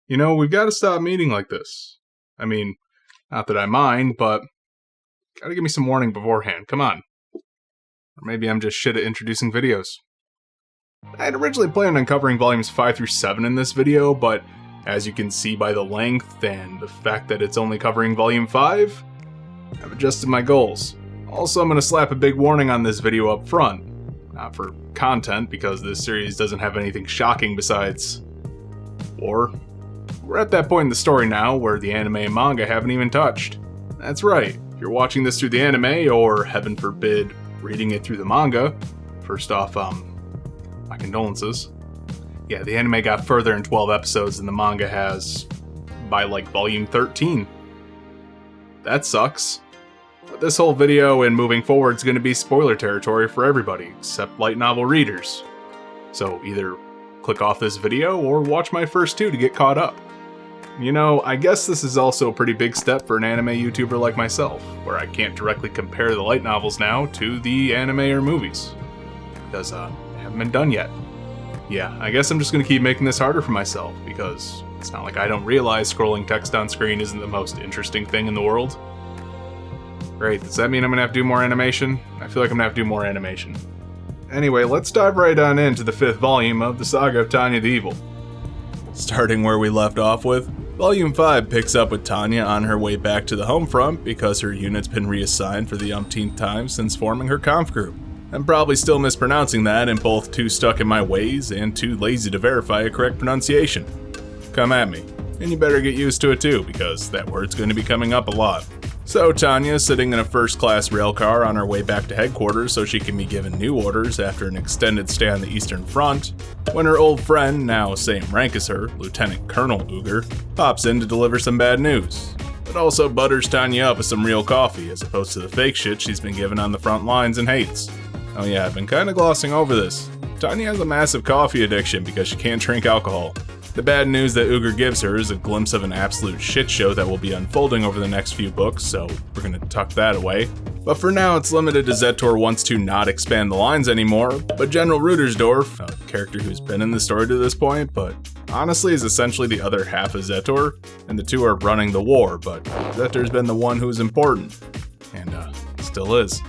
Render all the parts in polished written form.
You know, we've got to stop meeting like this. I mean, not that I mind, but gotta give me some warning beforehand, come on. Or maybe I'm just shit at introducing videos. I had originally planned on covering volumes 5 through 7 in this video, but as you can see by the length and the fact that it's only covering volume 5, I've adjusted my goals. Also, I'm going to slap a big warning on this video up front. Not for content, because this series doesn't have anything shocking besides war. We're at that point in the story now where the anime and manga haven't even touched. That's right, if you're watching this through the anime, or heaven forbid, reading it through the manga, first off, my condolences. Yeah, the anime got further in 12 episodes than the manga has by like volume 13. That sucks. But this whole video and moving forward is going to be spoiler territory for everybody, except light novel readers. So either click off this video or watch my first 2 to get caught up. You know, I guess this is also a pretty big step for an anime YouTuber like myself, where I can't directly compare the light novels now to the anime or movies. Because, they haven't been done yet. Yeah, I guess I'm just going to keep making this harder for myself, because it's not like I don't realize scrolling text on screen isn't the most interesting thing in the world. Great, does that mean I'm going to have to do more animation? I feel like I'm going to have to do more animation. Anyway, let's dive right on into the 5th volume of the Saga of Tanya the Evil. Starting where we left off with, Volume 5 picks up with Tanya on her way back to the home front because her unit's been reassigned for the umpteenth time since forming her conf group. I'm probably still mispronouncing that and both too stuck in my ways and too lazy to verify a correct pronunciation. Come at me. And you better get used to it too, because that word's going to be coming up a lot. So Tanya's sitting in a first-class rail car on her way back to headquarters so she can be given new orders after an extended stay on the Eastern Front, when her old friend, now same rank as her, Lieutenant Colonel Uger, pops in to deliver some bad news. But also butters Tanya up with some real coffee, as opposed to the fake shit she's been given on the front lines and hates. Oh yeah, I've been kinda glossing over this. Tanya has a massive coffee addiction because she can't drink alcohol. The bad news that Uger gives her is a glimpse of an absolute shit show that will be unfolding over the next few books, so we're gonna tuck that away. But for now, it's limited to Zetor wants to not expand the lines anymore, but General Rudersdorf, a character who's been in the story to this point, but honestly is essentially the other half of Zetor, and the two are running the war, but Zetor's been the one who's important, and still is.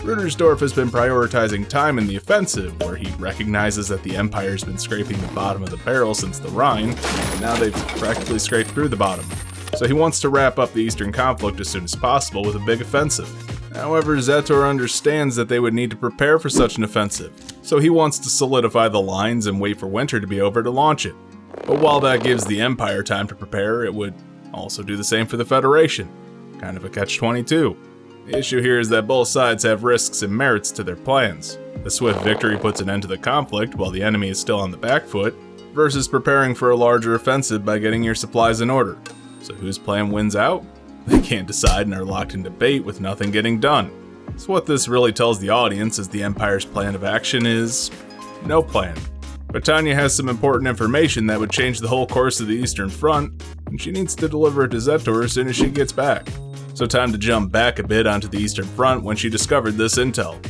Rudersdorf has been prioritizing time in the offensive, where he recognizes that the Empire's been scraping the bottom of the barrel since the Rhine, and now they've practically scraped through the bottom. So he wants to wrap up the Eastern conflict as soon as possible with a big offensive. However, Zetor understands that they would need to prepare for such an offensive, so he wants to solidify the lines and wait for winter to be over to launch it. But while that gives the Empire time to prepare, it would also do the same for the Federation. Kind of a catch-22. The issue here is that both sides have risks and merits to their plans. A swift victory puts an end to the conflict while the enemy is still on the back foot, versus preparing for a larger offensive by getting your supplies in order. So whose plan wins out? They can't decide and are locked in debate with nothing getting done. So what this really tells the audience is the Empire's plan of action is no plan. But Tanya has some important information that would change the whole course of the Eastern Front, and she needs to deliver it to Zetor as soon as she gets back. So time to jump back a bit onto the Eastern Front when she discovered this intel.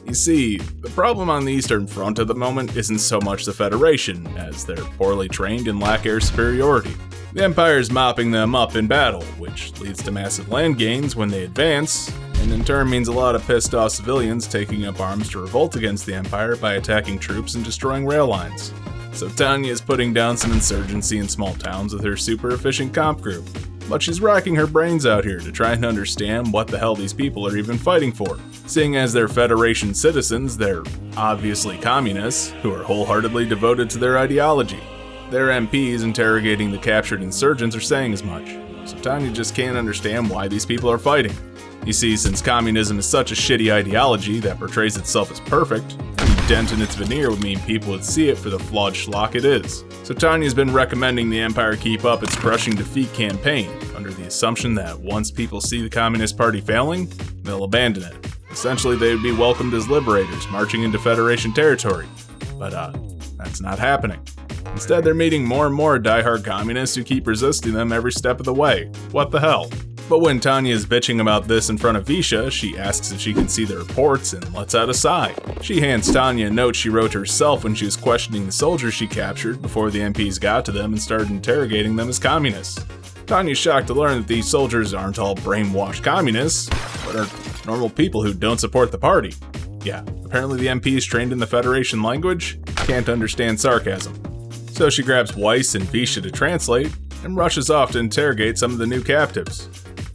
You see, the problem on the Eastern Front at the moment isn't so much the Federation, as they're poorly trained and lack air superiority. The Empire's mopping them up in battle, which leads to massive land gains when they advance, and in turn means a lot of pissed off civilians taking up arms to revolt against the Empire by attacking troops and destroying rail lines. So Tanya is putting down some insurgency in small towns with her super efficient comp group. But she's racking her brains out here to try and understand what the hell these people are even fighting for. Seeing as they're Federation citizens, they're obviously communists who are wholeheartedly devoted to their ideology. Their MPs interrogating the captured insurgents are saying as much. So Tanya just can't understand why these people are fighting. You see, since communism is such a shitty ideology that portrays itself as perfect, any dent in its veneer would mean people would see it for the flawed schlock it is. So Tanya's been recommending the Empire keep up its crushing defeat campaign, under the assumption that once people see the Communist Party failing, they'll abandon it. Essentially, they would be welcomed as liberators marching into Federation territory. But that's not happening. Instead, they're meeting more and more diehard communists who keep resisting them every step of the way. What the hell? But when Tanya is bitching about this in front of Visha, she asks if she can see the reports and lets out a sigh. She hands Tanya a note she wrote herself when she was questioning the soldiers she captured before the MPs got to them and started interrogating them as communists. Tanya's shocked to learn that these soldiers aren't all brainwashed communists, but are normal people who don't support the party. Yeah, apparently the MPs trained in the Federation language can't understand sarcasm. So she grabs Weiss and Visha to translate and rushes off to interrogate some of the new captives.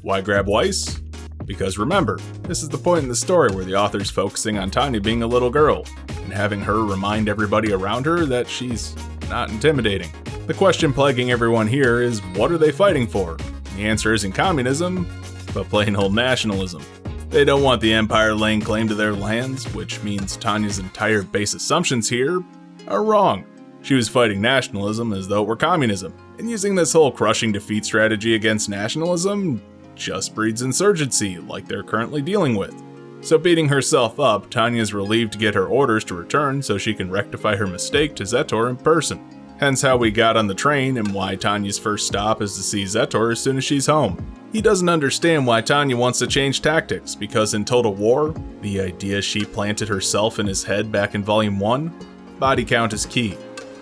Why grab Weiss? Because remember, this is the point in the story where the author's focusing on Tanya being a little girl and having her remind everybody around her that she's not intimidating. The question plaguing everyone here is, what are they fighting for? The answer isn't communism, but plain old nationalism. They don't want the Empire laying claim to their lands, which means Tanya's entire base assumptions here are wrong. She was fighting nationalism as though it were communism, and using this whole crushing defeat strategy against nationalism just breeds insurgency like they're currently dealing with. So beating herself up, Tanya's relieved to get her orders to return so she can rectify her mistake to Zetor in person. Hence how we got on the train and why Tanya's first stop is to see Zetor as soon as she's home. He doesn't understand why Tanya wants to change tactics, because in Total War, the idea she planted herself in his head back in Volume 1, body count is key.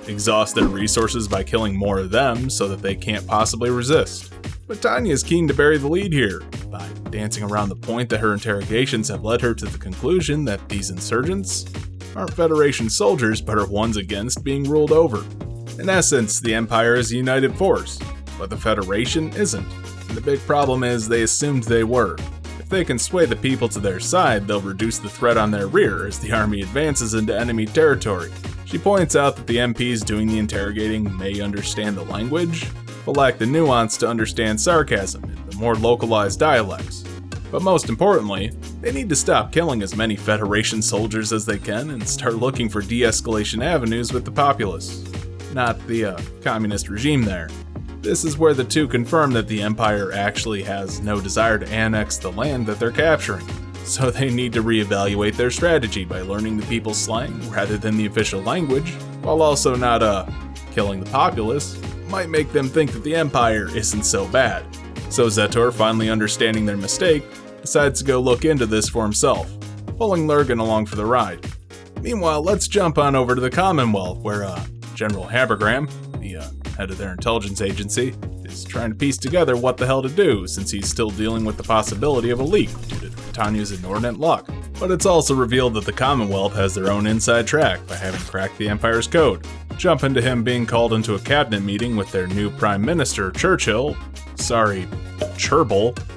Exhaust their resources by killing more of them so that they can't possibly resist. But Tanya is keen to bury the lead here, by dancing around the point that her interrogations have led her to the conclusion that these insurgents aren't Federation soldiers but are ones against being ruled over. In essence, the Empire is a united force, but the Federation isn't, and the big problem is they assumed they were. If they can sway the people to their side, they'll reduce the threat on their rear as the army advances into enemy territory. She points out that the MPs doing the interrogating may understand the language, but lack the nuance to understand sarcasm in the more localized dialects. But most importantly, they need to stop killing as many Federation soldiers as they can and start looking for de-escalation avenues with the populace. Not the communist regime there. This is where the two confirm that the Empire actually has no desire to annex the land that they're capturing. So they need to reevaluate their strategy by learning the people's slang rather than the official language, while also not killing the populace might make them think that the Empire isn't so bad. So Zetor, finally understanding their mistake, decides to go look into this for himself, pulling Lurgan along for the ride. Meanwhile, let's jump on over to the Commonwealth, where General Habergram, the head of their intelligence agency, is trying to piece together what the hell to do since he's still dealing with the possibility of a leak due to Tanya's inordinate luck. But it's also revealed that the Commonwealth has their own inside track by having cracked the Empire's code. Jump into him being called into a cabinet meeting with their new Prime Minister, Cherbull,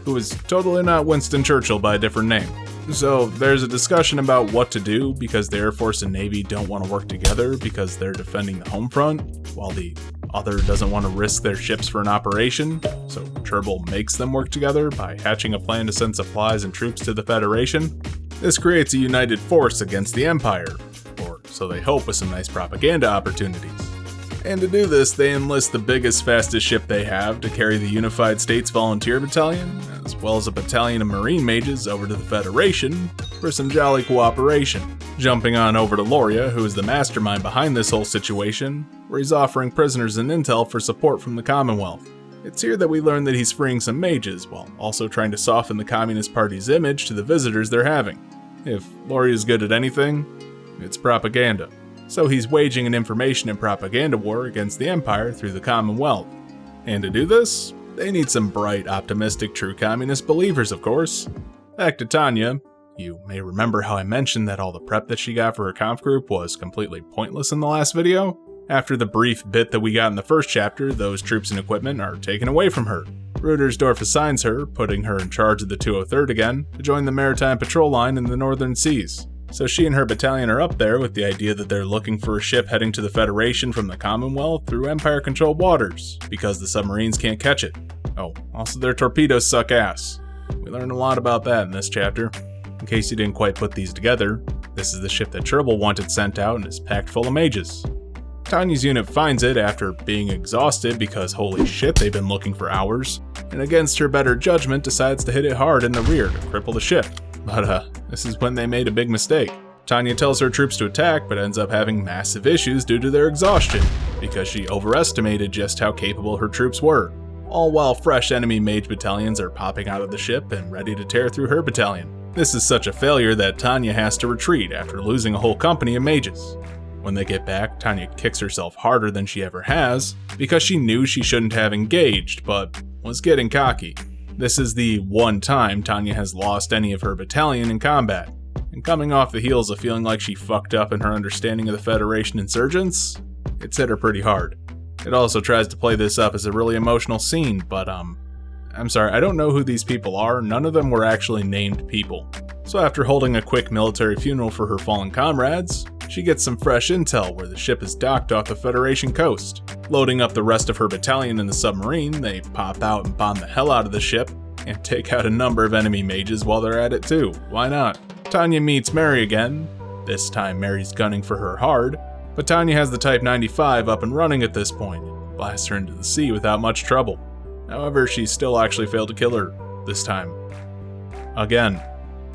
who is totally not Winston Churchill by a different name. So there's a discussion about what to do because the Air Force and Navy don't want to work together because they're defending the home front, while the other doesn't want to risk their ships for an operation, so Cherbull makes them work together by hatching a plan to send supplies and troops to the Federation. This creates a united force against the Empire, or so they hope with some nice propaganda opportunities. And to do this, they enlist the biggest, fastest ship they have to carry the Unified States Volunteer Battalion, as well as a battalion of Marine mages over to the Federation for some jolly cooperation. Jumping on over to Loria, who is the mastermind behind this whole situation, where he's offering prisoners and intel for support from the Commonwealth. It's here that we learn that he's freeing some mages, while also trying to soften the Communist Party's image to the visitors they're having. If Loria's good at anything, it's propaganda. So he's waging an information and propaganda war against the Empire through the Commonwealth. And to do this, they need some bright, optimistic, true communist believers, of course. Back to Tanya. You may remember how I mentioned that all the prep that she got for her conf group was completely pointless in the last video? After the brief bit that we got in the first chapter, those troops and equipment are taken away from her. Rudersdorf assigns her, putting her in charge of the 203rd again, to join the Maritime Patrol Line in the Northern Seas. So she and her battalion are up there with the idea that they're looking for a ship heading to the Federation from the Commonwealth through Empire-controlled waters, because the submarines can't catch it. Oh, also their torpedoes suck ass. We learned a lot about that in this chapter. In case you didn't quite put these together, this is the ship that Cherbull wanted sent out and is packed full of mages. Tanya's unit finds it after being exhausted because holy shit they've been looking for hours, and against her better judgment decides to hit it hard in the rear to cripple the ship. But this is when they made a big mistake. Tanya tells her troops to attack, but ends up having massive issues due to their exhaustion, because she overestimated just how capable her troops were. all while fresh enemy mage battalions are popping out of the ship and ready to tear through her battalion. This is such a failure that Tanya has to retreat after losing a whole company of mages. When they get back, Tanya kicks herself harder than she ever has, because she knew she shouldn't have engaged, but was getting cocky. This is the one time Tanya has lost any of her battalion in combat, and coming off the heels of feeling like she fucked up in her understanding of the Federation insurgents, it's hit her pretty hard. It also tries to play this up as a really emotional scene, but I'm sorry, I don't know who these people are. None of them were actually named people. So after holding a quick military funeral for her fallen comrades, she gets some fresh intel where the ship is docked off the Federation coast. Loading up the rest of her battalion in the submarine, they pop out and bomb the hell out of the ship, and take out a number of enemy mages while they're at it too. Why not? Tanya meets Mary again. This time Mary's gunning for her hard, but Tanya has the Type 95 up and running at this point, and blasts her into the sea without much trouble. However, she still actually failed to kill her, this time. Again.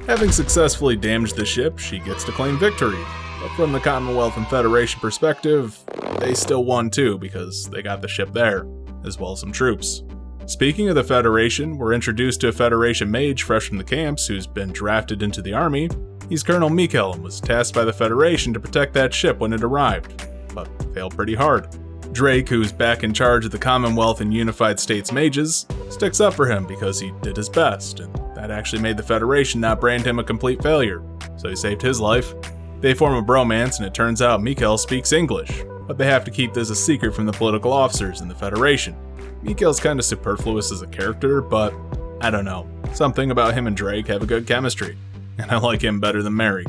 Having successfully damaged the ship, she gets to claim victory. But from the Commonwealth and Federation perspective, they still won too because they got the ship there, as well as some troops. Speaking of the Federation, we're introduced to a Federation mage fresh from the camps who's been drafted into the army. He's Colonel Mikkel and was tasked by the Federation to protect that ship when it arrived, but failed pretty hard. Drake, who's back in charge of the Commonwealth and Unified States mages, sticks up for him because he did his best, and that actually made the Federation not brand him a complete failure, so he saved his life. They form a bromance, and it turns out Mikkel speaks English, but they have to keep this a secret from the political officers in the Federation. Mikkel's kinda superfluous as a character, but I don't know. Something about him and Drake have a good chemistry, and I like him better than Mary.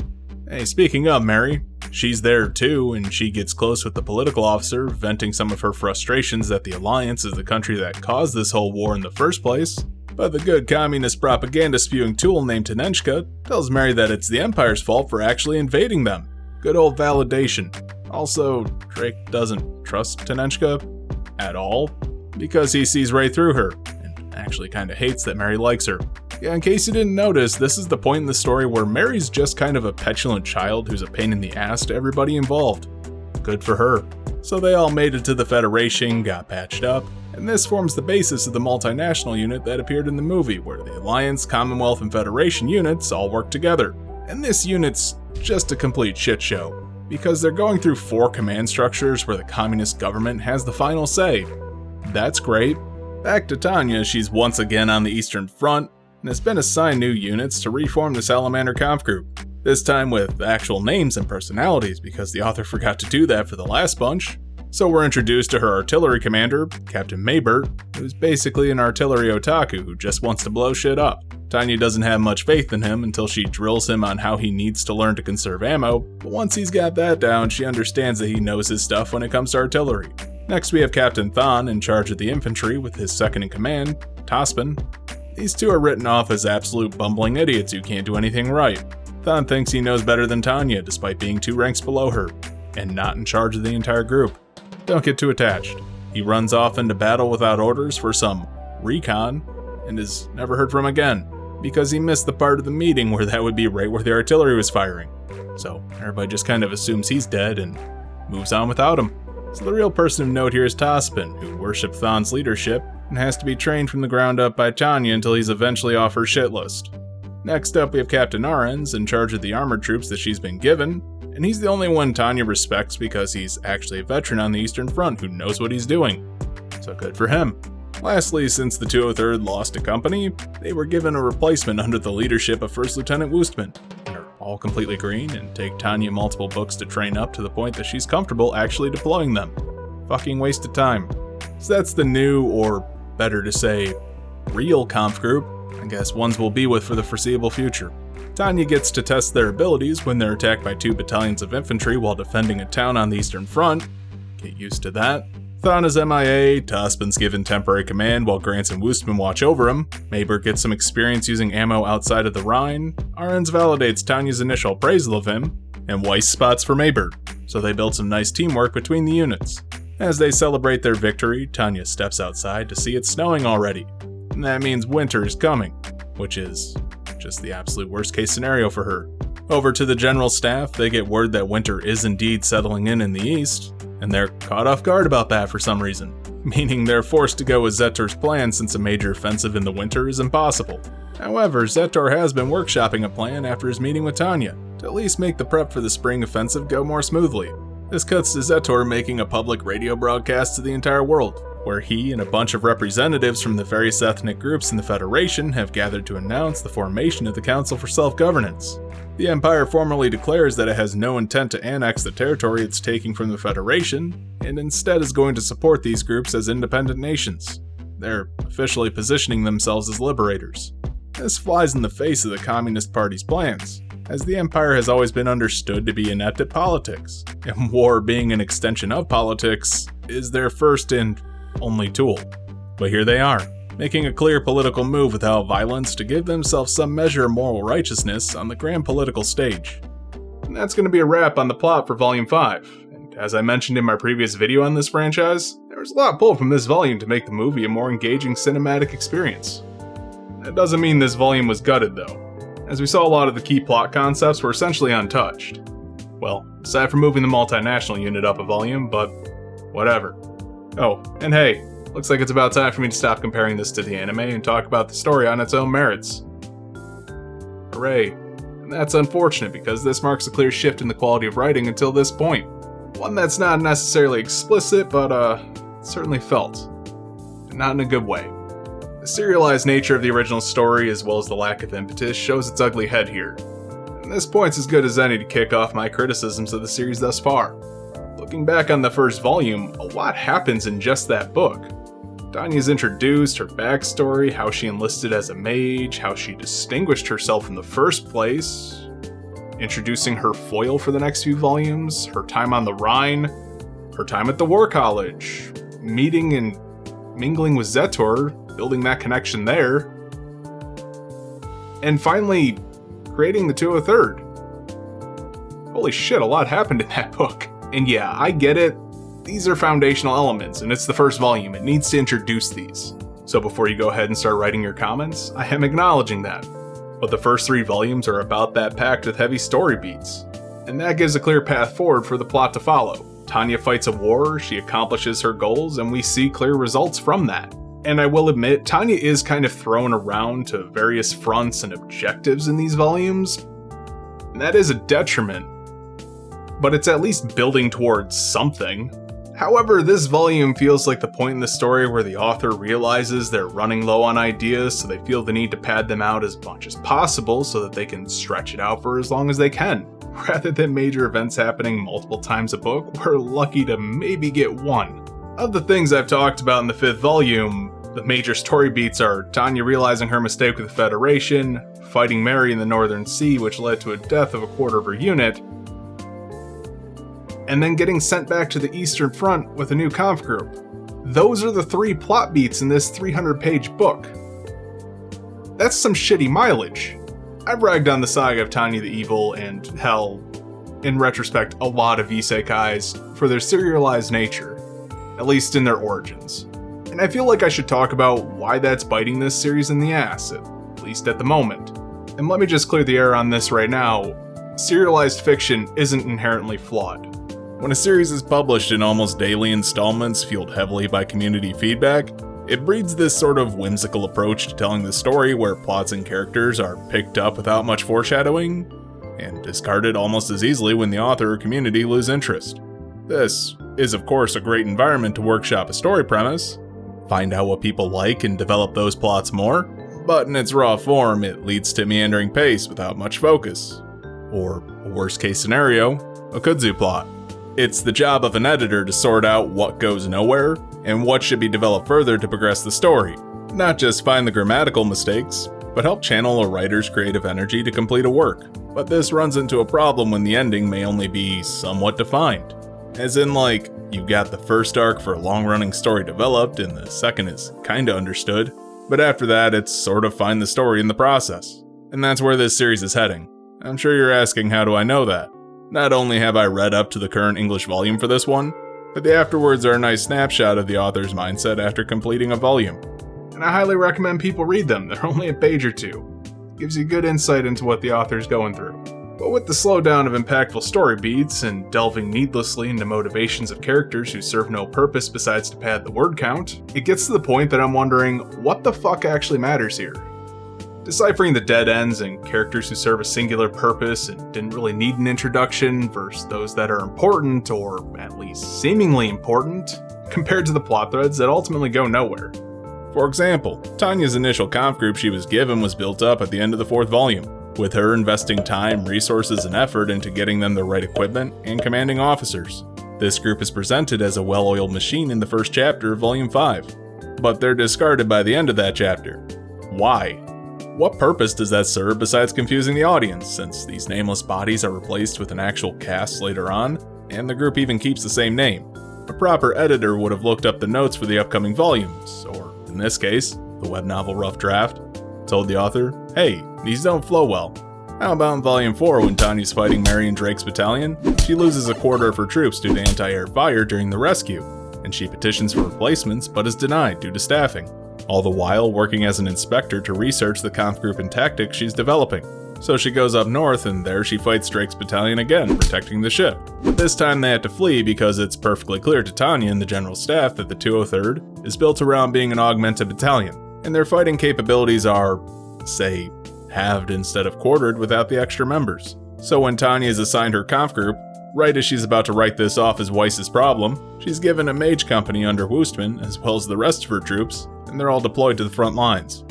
Hey, speaking of Mary, she's there too, and she gets close with the political officer, venting some of her frustrations that the Alliance is the country that caused this whole war in the first place. But the good communist propaganda spewing tool named Tanenchka tells Mary that it's the Empire's fault for actually invading them. Good old validation. Also, Drake doesn't trust Tanenchka at all, because he sees right through her, and actually kinda hates that Mary likes her. Yeah, in case you didn't notice, this is the point in the story where Mary's just kind of a petulant child who's a pain in the ass to everybody involved. Good for her. So they all made it to the Federation, got patched up, and this forms the basis of the multinational unit that appeared in the movie, where the Alliance, Commonwealth, and Federation units all work together. And this unit's just a complete shit show, because they're going through 4 command structures where the communist government has the final say. That's great. Back to Tanya, she's once again on the Eastern Front, and has been assigned new units to reform the Salamander Conf Group. This time with actual names and personalities, because the author forgot to do that for the last bunch. So we're introduced to her artillery commander, Captain Maybert, who's basically an artillery otaku who just wants to blow shit up. Tanya doesn't have much faith in him until she drills him on how he needs to learn to conserve ammo, but once he's got that down, she understands that he knows his stuff when it comes to artillery. Next we have Captain Thon in charge of the infantry with his second in command, Tospin. These two are written off as absolute bumbling idiots who can't do anything right. Thon thinks he knows better than Tanya despite being 2 ranks below her, and not in charge of the entire group. Don't get too attached. He runs off into battle without orders for some recon, and is never heard from again, because he missed the part of the meeting where that would be right where the artillery was firing. So everybody just kind of assumes he's dead and moves on without him. So the real person of note here is Tospin, who worshipped Thon's leadership, and has to be trained from the ground up by Tanya until he's eventually off her shit list. Next up we have Captain Arens, in charge of the armored troops that she's been given, and he's the only one Tanya respects because he's actually a veteran on the Eastern Front who knows what he's doing. So good for him. Lastly, since the 203rd lost a company, they were given a replacement under the leadership of First Lieutenant Woostman, and are all completely green and take Tanya multiple books to train up to the point that she's comfortable actually deploying them. Fucking waste of time. So that's the new, or better to say, real conf group. I guess ones we'll be with for the foreseeable future. Tanya gets to test their abilities when they're attacked by 2 battalions of infantry while defending a town on the Eastern Front. Get used to that. Thon is MIA, Tospin's given temporary command while Grants and Woostman watch over him. Maybert gets some experience using ammo outside of the Rhine. Arens validates Tanya's initial appraisal of him, and Weiss spots for Maybert, so they build some nice teamwork between the units. As they celebrate their victory, Tanya steps outside to see it's snowing already, and that means winter is coming, which is just the absolute worst case scenario for her. Over to the general staff, they get word that winter is indeed settling in the east, and they're caught off guard about that for some reason, meaning they're forced to go with Zetor's plan since a major offensive in the winter is impossible. However, Zetor has been workshopping a plan after his meeting with Tanya, to at least make the prep for the spring offensive go more smoothly. This cuts to Zetor making a public radio broadcast to the entire world, where he and a bunch of representatives from the various ethnic groups in the Federation have gathered to announce the formation of the Council for Self-Governance. The Empire formally declares that it has no intent to annex the territory it's taking from the Federation, and instead is going to support these groups as independent nations. They're officially positioning themselves as liberators. This flies in the face of the Communist Party's plans, as the Empire has always been understood to be inept at politics, and war being an extension of politics is their first and only tool. But here they are, making a clear political move without violence to give themselves some measure of moral righteousness on the grand political stage. And that's going to be a wrap on the plot for Volume 5, and as I mentioned in my previous video on this franchise, there was a lot pulled from this volume to make the movie a more engaging cinematic experience. That doesn't mean this volume was gutted though, as we saw a lot of the key plot concepts were essentially untouched. Well, aside from moving the multinational unit up a volume, but whatever. Oh, and hey, looks like it's about time for me to stop comparing this to the anime and talk about the story on its own merits. Hooray. And that's unfortunate because this marks a clear shift in the quality of writing until this point. One that's not necessarily explicit, but certainly felt. And not in a good way. The serialized nature of the original story, as well as the lack of impetus, shows its ugly head here. And this point's as good as any to kick off my criticisms of the series thus far. Looking back on the first volume, a lot happens in just that book. Tanya's introduced, her backstory, how she enlisted as a mage, how she distinguished herself in the first place, introducing her foil for the next few volumes, her time on the Rhine, her time at the War College, meeting and mingling with Zetor, building that connection there, and finally creating the 203rd. Holy shit, a lot happened in that book. And yeah, I get it. These are foundational elements, and it's the first volume. It needs to introduce these. So before you go ahead and start writing your comments, I am acknowledging that. But the first 3 volumes are about that packed with heavy story beats. And that gives a clear path forward for the plot to follow. Tanya fights a war, she accomplishes her goals, and we see clear results from that. And I will admit, Tanya is kind of thrown around to various fronts and objectives in these volumes. And that is a detriment. But it's at least building towards something. However, this volume feels like the point in the story where the author realizes they're running low on ideas, so they feel the need to pad them out as much as possible so that they can stretch it out for as long as they can. Rather than major events happening multiple times a book, we're lucky to maybe get one. Of the things I've talked about in the 5th volume, the major story beats are Tanya realizing her mistake with the Federation, fighting Mary in the Northern Sea, which led to a death of a quarter of her unit, and then getting sent back to the Eastern Front with a new conf group. Those are the 3 plot beats in this 300-page book. That's some shitty mileage. I've ragged on the Saga of Tanya the Evil and, hell, in retrospect, a lot of isekais for their serialized nature, at least in their origins. And I feel like I should talk about why that's biting this series in the ass, at least at the moment. And let me just clear the air on this right now. Serialized fiction isn't inherently flawed. When a series is published in almost daily installments fueled heavily by community feedback, it breeds this sort of whimsical approach to telling the story where plots and characters are picked up without much foreshadowing, and discarded almost as easily when the author or community lose interest. This is of course a great environment to workshop a story premise, find out what people like and develop those plots more, but in its raw form it leads to meandering pace without much focus. Or, a worst case scenario, a kudzu plot. It's the job of an editor to sort out what goes nowhere and what should be developed further to progress the story. Not just find the grammatical mistakes, but help channel a writer's creative energy to complete a work. But this runs into a problem when the ending may only be somewhat defined. As in, like, you've got the first arc for a long-running story developed and the second is kinda understood, but after that it's sort of find the story in the process. And that's where this series is heading. I'm sure you're asking, how do I know that? Not only have I read up to the current English volume for this one, but the afterwards are a nice snapshot of the author's mindset after completing a volume. And I highly recommend people read them, they're only a page or 2. Gives you good insight into what the author's going through. But with the slowdown of impactful story beats and delving needlessly into motivations of characters who serve no purpose besides to pad the word count, it gets to the point that I'm wondering what the fuck actually matters here. Deciphering the dead ends and characters who serve a singular purpose and didn't really need an introduction versus those that are important, or at least seemingly important, compared to the plot threads that ultimately go nowhere. For example, Tanya's initial conf group she was given was built up at the end of the 4th volume, with her investing time, resources, and effort into getting them the right equipment and commanding officers. This group is presented as a well-oiled machine in the first chapter of Volume 5, but they're discarded by the end of that chapter. Why? What purpose does that serve besides confusing the audience, since these nameless bodies are replaced with an actual cast later on, and the group even keeps the same name? A proper editor would have looked up the notes for the upcoming volumes, or, in this case, the web novel rough draft, told the author, hey, these don't flow well. How about in Volume 4 when Tanya's fighting Marion Drake's battalion? She loses a quarter of her troops due to anti-air fire during the rescue, and she petitions for replacements but is denied due to staffing, all the while working as an inspector to research the conf group and tactics she's developing. So she goes up north and there she fights Drake's battalion again, protecting the ship. But this time they have to flee because it's perfectly clear to Tanya and the general staff that the 203rd is built around being an augmented battalion, and their fighting capabilities are, say, halved instead of quartered without the extra members. So when Tanya is assigned her conf group, right as she's about to write this off as Weiss's problem, she's given a mage company under Woostman as well as the rest of her troops, and they're all deployed to the front lines.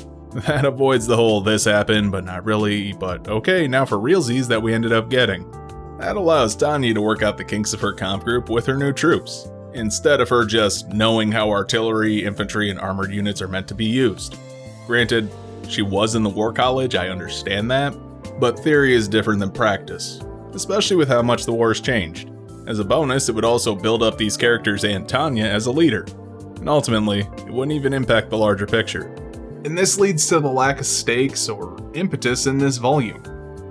That avoids the whole this happened but not really, but okay now for realsies that we ended up getting. That allows Tanya to work out the kinks of her conf group with her new troops, instead of her just knowing how artillery, infantry, and armored units are meant to be used. Granted, she was in the War College, I understand that, but theory is different than practice, especially with how much the war has changed. As a bonus, it would also build up these characters and Tanya as a leader, and ultimately, it wouldn't even impact the larger picture. And this leads to the lack of stakes or impetus in this volume.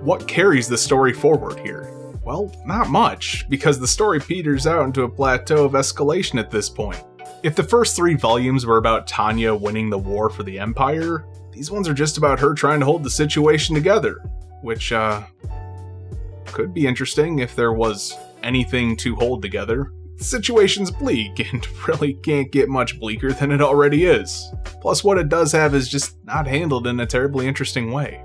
What carries the story forward here? Well, not much, because the story peters out into a plateau of escalation at this point. If the first 3 volumes were about Tanya winning the war for the Empire, these ones are just about her trying to hold the situation together, which, could be interesting if there was anything to hold together. The situation's bleak, and really can't get much bleaker than it already is. Plus, what it does have is just not handled in a terribly interesting way.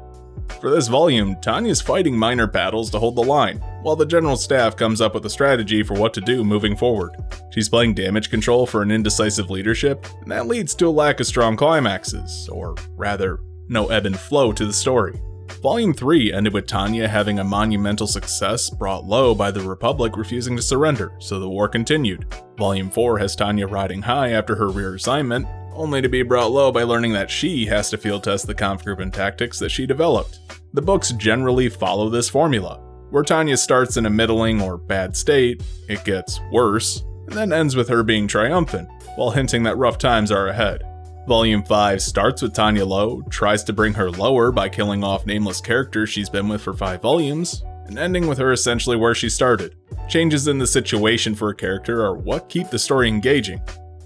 For this volume, Tanya's fighting minor battles to hold the line, while the general staff comes up with a strategy for what to do moving forward. She's playing damage control for an indecisive leadership, and that leads to a lack of strong climaxes, or rather, no ebb and flow to the story. Volume 3 ended with Tanya having a monumental success brought low by the Republic refusing to surrender, so the war continued. Volume 4 has Tanya riding high after her reassignment, only to be brought low by learning that she has to field test the conf group and tactics that she developed. The books generally follow this formula, where Tanya starts in a middling or bad state, it gets worse, and then ends with her being triumphant, while hinting that rough times are ahead. Volume 5 starts with Tanya low, tries to bring her lower by killing off nameless characters she's been with for 5 volumes, and ending with her essentially where she started. Changes in the situation for a character are what keep the story engaging,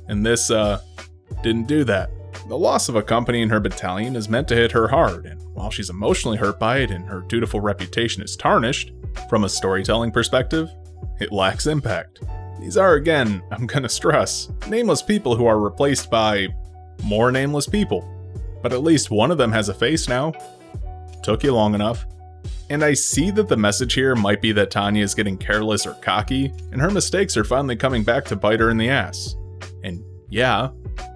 and this, didn't do that. The loss of a company in her battalion is meant to hit her hard, and while she's emotionally hurt by it and her dutiful reputation is tarnished, from a storytelling perspective, it lacks impact. These are, again, I'm gonna stress, nameless people who are replaced by more nameless people. But at least one of them has a face now. Took you long enough. And I see that the message here might be that Tanya is getting careless or cocky, and her mistakes are finally coming back to bite her in the ass. And yeah,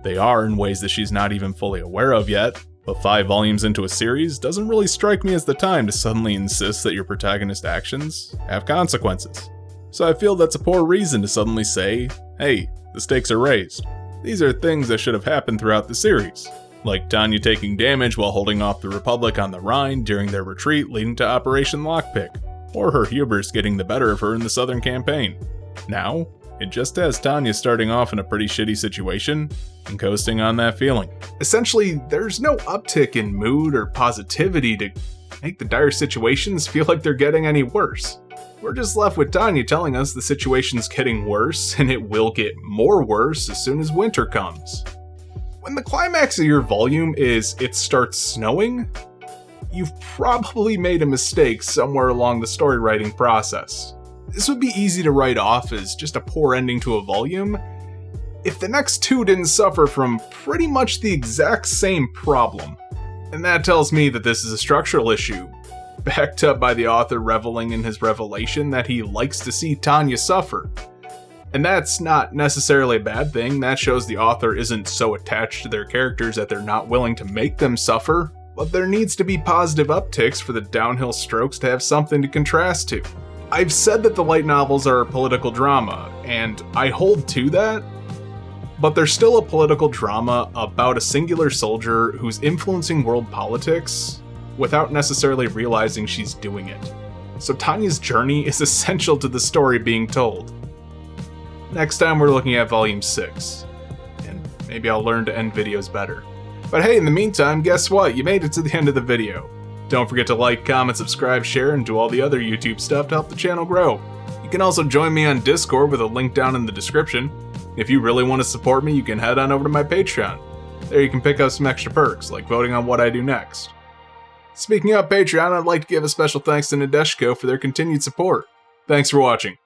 they are in ways that she's not even fully aware of yet, but 5 volumes into a series doesn't really strike me as the time to suddenly insist that your protagonist's actions have consequences. So I feel that's a poor reason to suddenly say, hey, the stakes are raised. These are things that should have happened throughout the series, like Tanya taking damage while holding off the Republic on the Rhine during their retreat leading to Operation Lockpick, or her hubris getting the better of her in the Southern Campaign. Now, it just has Tanya starting off in a pretty shitty situation and coasting on that feeling. Essentially, there's no uptick in mood or positivity to make the dire situations feel like they're getting any worse. We're just left with Tanya telling us the situation's getting worse, and it will get more worse as soon as winter comes. When the climax of your volume is it starts snowing, you've probably made a mistake somewhere along the story writing process. This would be easy to write off as just a poor ending to a volume if the next two didn't suffer from pretty much the exact same problem. And that tells me that this is a structural issue, backed up by the author reveling in his revelation that he likes to see Tanya suffer. And that's not necessarily a bad thing. That shows the author isn't so attached to their characters that they're not willing to make them suffer, but there needs to be positive upticks for the downhill strokes to have something to contrast to. I've said that the light novels are a political drama, and I hold to that, but they're still a political drama about a singular soldier who's influencing world politics without necessarily realizing she's doing it. So Tanya's journey is essential to the story being told. Next time we're looking at Volume 6, and maybe I'll learn to end videos better. But hey, in the meantime, guess what? You made it to the end of the video. Don't forget to like, comment, subscribe, share, and do all the other YouTube stuff to help the channel grow. You can also join me on Discord with a link down in the description. If you really want to support me, you can head on over to my Patreon. There you can pick up some extra perks, like voting on what I do next. Speaking of Patreon, I'd like to give a special thanks to Nadeshiko for their continued support. Thanks for watching.